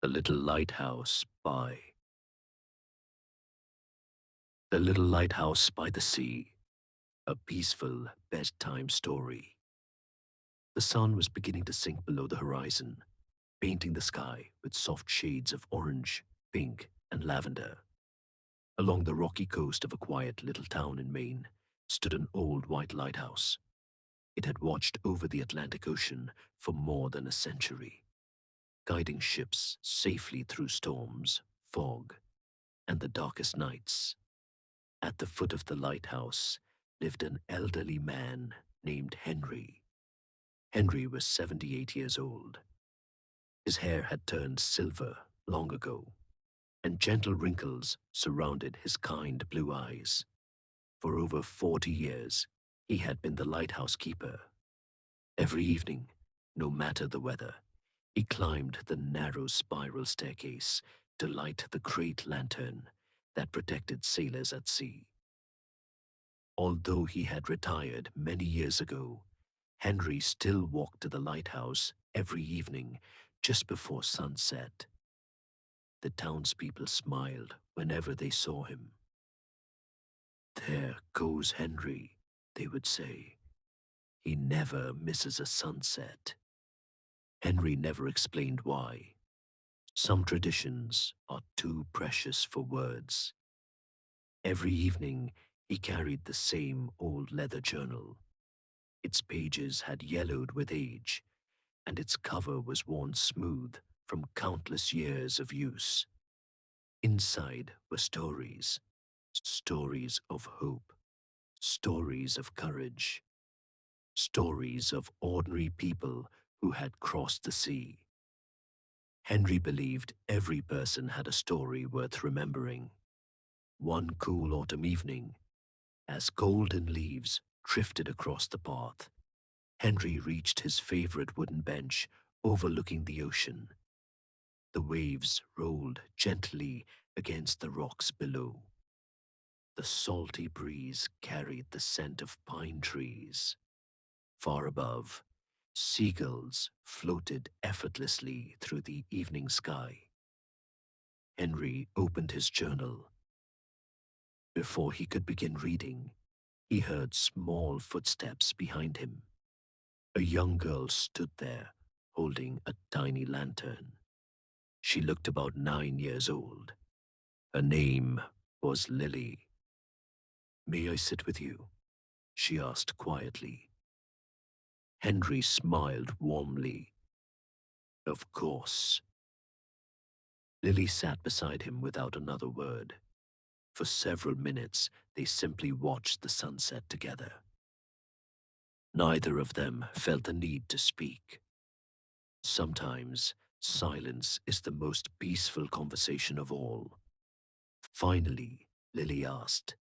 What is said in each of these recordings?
The Little Lighthouse by The Little Lighthouse by the Sea, a peaceful bedtime story. The sun was beginning to sink below the horizon, painting the sky with soft shades of orange, pink, and lavender. Along the rocky coast of a quiet little town in Maine stood an old white lighthouse. It had watched over the Atlantic Ocean for more than a century, guiding ships safely through storms, fog, and the darkest nights. At the foot of the lighthouse lived an elderly man named Henry. Henry was 78 years old. His hair had turned silver long ago, and gentle wrinkles surrounded his kind blue eyes. For over 40 years, he had been the lighthouse keeper. Every evening, no matter the weather, he climbed the narrow spiral staircase to light the great lantern that protected sailors at sea. Although he had retired many years ago, Henry still walked to the lighthouse every evening just before sunset. The townspeople smiled whenever they saw him. "There goes Henry," they would say. "He never misses a sunset." Henry never explained why. Some traditions are too precious for words. Every evening, he carried the same old leather journal. Its pages had yellowed with age, and its cover was worn smooth from countless years of use. Inside were stories, stories of hope, stories of courage, stories of ordinary people who had crossed the sea. Henry believed every person had a story worth remembering. One cool autumn evening, as golden leaves drifted across the path, Henry reached his favorite wooden bench overlooking the ocean. The waves rolled gently against the rocks below. The salty breeze carried the scent of pine trees. Far above, seagulls floated effortlessly through the evening sky. Henry opened his journal. Before he could begin reading, he heard small footsteps behind him. A young girl stood there, holding a tiny lantern. She looked about 9 years old. Her name was Lily. "May I sit with you?" she asked quietly. Henry smiled warmly. "Of course." Lily sat beside him without another word. For several minutes, they simply watched the sunset together. Neither of them felt the need to speak. Sometimes, silence is the most peaceful conversation of all. Finally, Lily asked,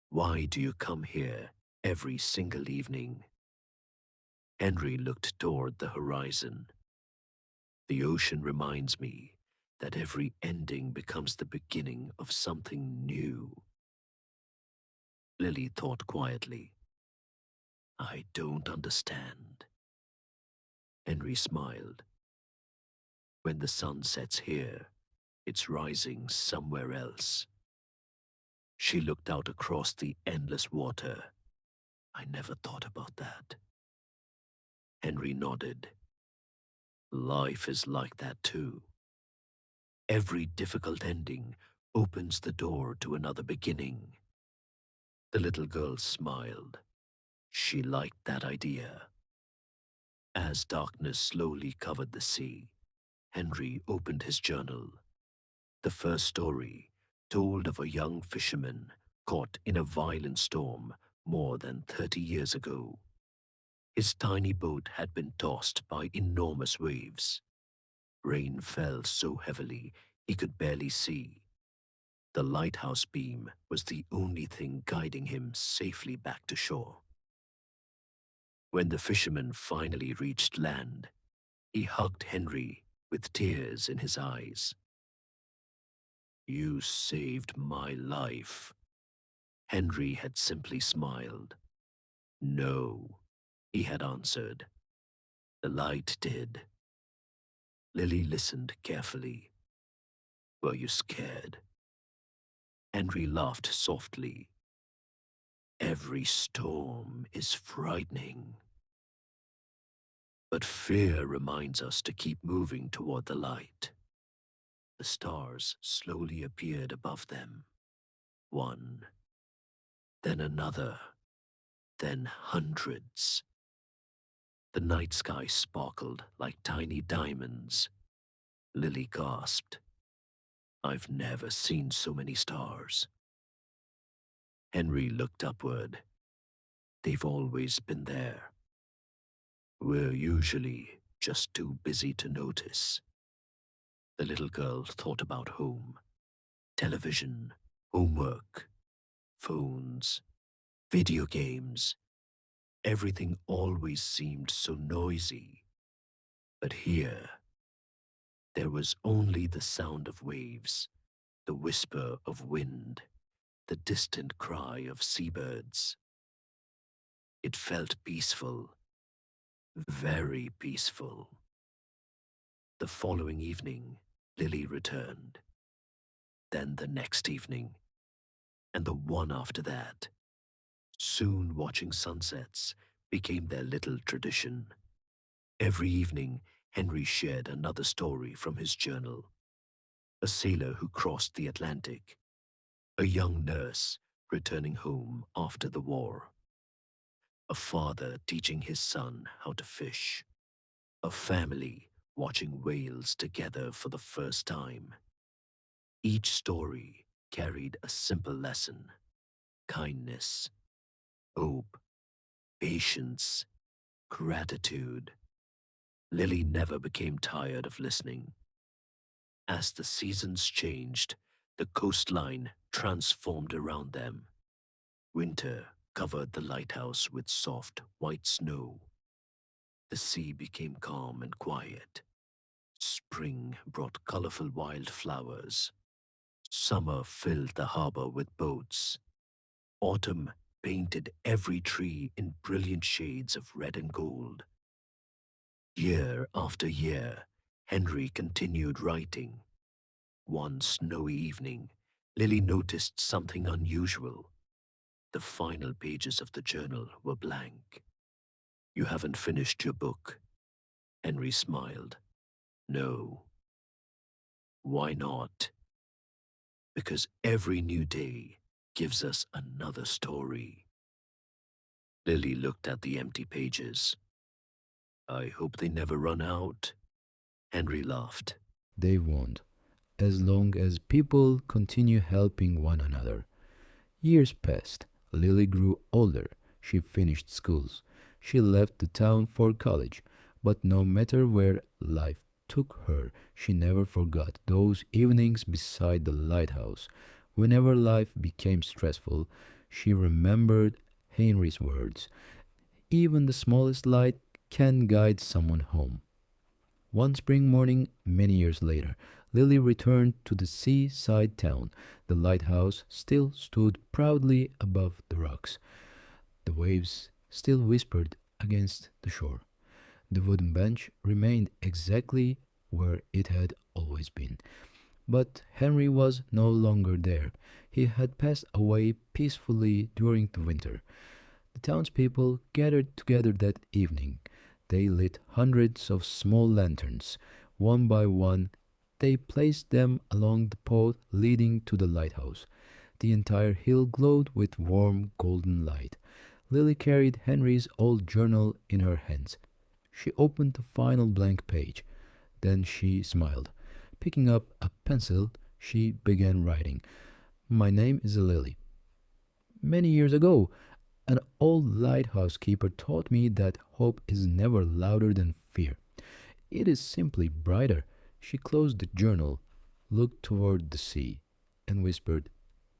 "Why do you come here every single evening?" Henry looked toward the horizon. "The ocean reminds me that every ending becomes the beginning of something new." Lily thought quietly. "I don't understand." Henry smiled. "When the sun sets here, it's rising somewhere else." She looked out across the endless water. "I never thought about that." Henry nodded. "Life is like that too. Every difficult ending opens the door to another beginning." The little girl smiled. She liked that idea. As darkness slowly covered the sea, Henry opened his journal. The first story told of a young fisherman caught in a violent storm more than 30 years ago. His tiny boat had been tossed by enormous waves. Rain fell so heavily he could barely see. The lighthouse beam was the only thing guiding him safely back to shore. When the fisherman finally reached land, he hugged Henry with tears in his eyes. "You saved my life." Henry had simply smiled. "No," he had answered. "The light did." Lily listened carefully. Were you scared? Henry laughed softly. Every storm is frightening, but fear reminds us to keep moving toward the light. The stars slowly appeared above them. One, then another, then hundreds. The night sky sparkled like tiny diamonds. Lily gasped. I've never seen so many stars. Henry looked upward. They've always been there. We're usually just too busy to notice. The little girl thought about home, television, homework, phones, video games. Everything always seemed so noisy. But here, there was only the sound of waves, the whisper of wind, the distant cry of seabirds. It felt peaceful, very peaceful. The following evening, Lily returned. Then the next evening, and the one after that. Soon watching sunsets became their little tradition. Every evening, Henry shared another story from his journal. A sailor who crossed the Atlantic, a young nurse returning home after the war, a father teaching his son how to fish, a family watching whales together for the first time. Each story carried a simple lesson: kindness, hope, patience, gratitude. Lily never became tired of listening. As the seasons changed, the coastline transformed around them. Winter covered the lighthouse with soft, white snow. The sea became calm and quiet. Spring brought colorful wildflowers. Summer filled the harbor with boats. Autumn painted every tree in brilliant shades of red and gold. Year after year, Henry continued writing. One snowy evening, Lily noticed something unusual. The final pages of the journal were blank. You haven't finished your book. Henry smiled. No. Why not? Because every new day gives us another story. Lily looked at the empty pages. I hope they never run out. Henry laughed. They won't, as long as people continue helping one another. Years passed. Lily grew older. She finished schools. She left the town for college. But no matter where life took her, she never forgot those evenings beside the lighthouse. Whenever life became stressful, she remembered Henry's words. Even the smallest light can guide someone home. One spring morning, many years later, Lily returned to the seaside town. The lighthouse still stood proudly above the rocks. The waves still whispered against the shore. The wooden bench remained exactly where it had always been. But Henry was no longer there. He had passed away peacefully during the winter. The townspeople gathered together that evening. They lit hundreds of small lanterns. One by one, they placed them along the path leading to the lighthouse. The entire hill glowed with warm golden light. Lily carried Henry's old journal in her hands. She opened the final blank page. Then she smiled. Picking up a pencil, she began writing. My name is Lily. Many years ago, an old lighthouse keeper taught me that hope is never louder than fear. It is simply brighter. She closed the journal, looked toward the sea, and whispered,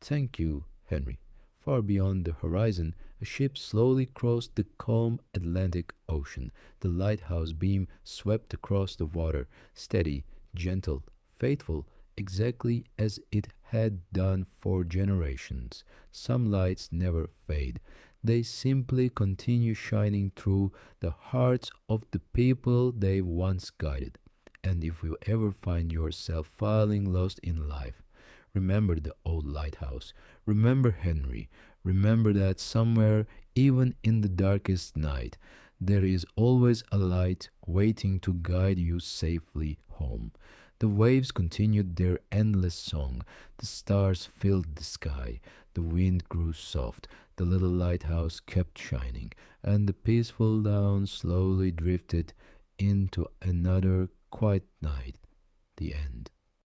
Thank you, Henry. Far beyond the horizon, a ship slowly crossed the calm Atlantic Ocean. The lighthouse beam swept across the water, steady, gentle, faithful, exactly as it had done for generations. Some lights never fade. They simply continue shining through the hearts of the people they once guided. And if you ever find yourself feeling lost in life, remember the old lighthouse. Remember Henry. Remember that somewhere, even in the darkest night, there is always a light waiting to guide you safely home. The waves continued their endless song. The stars filled the sky. The wind grew soft. The little lighthouse kept shining. And the peaceful dawn slowly drifted into another quiet night. The end.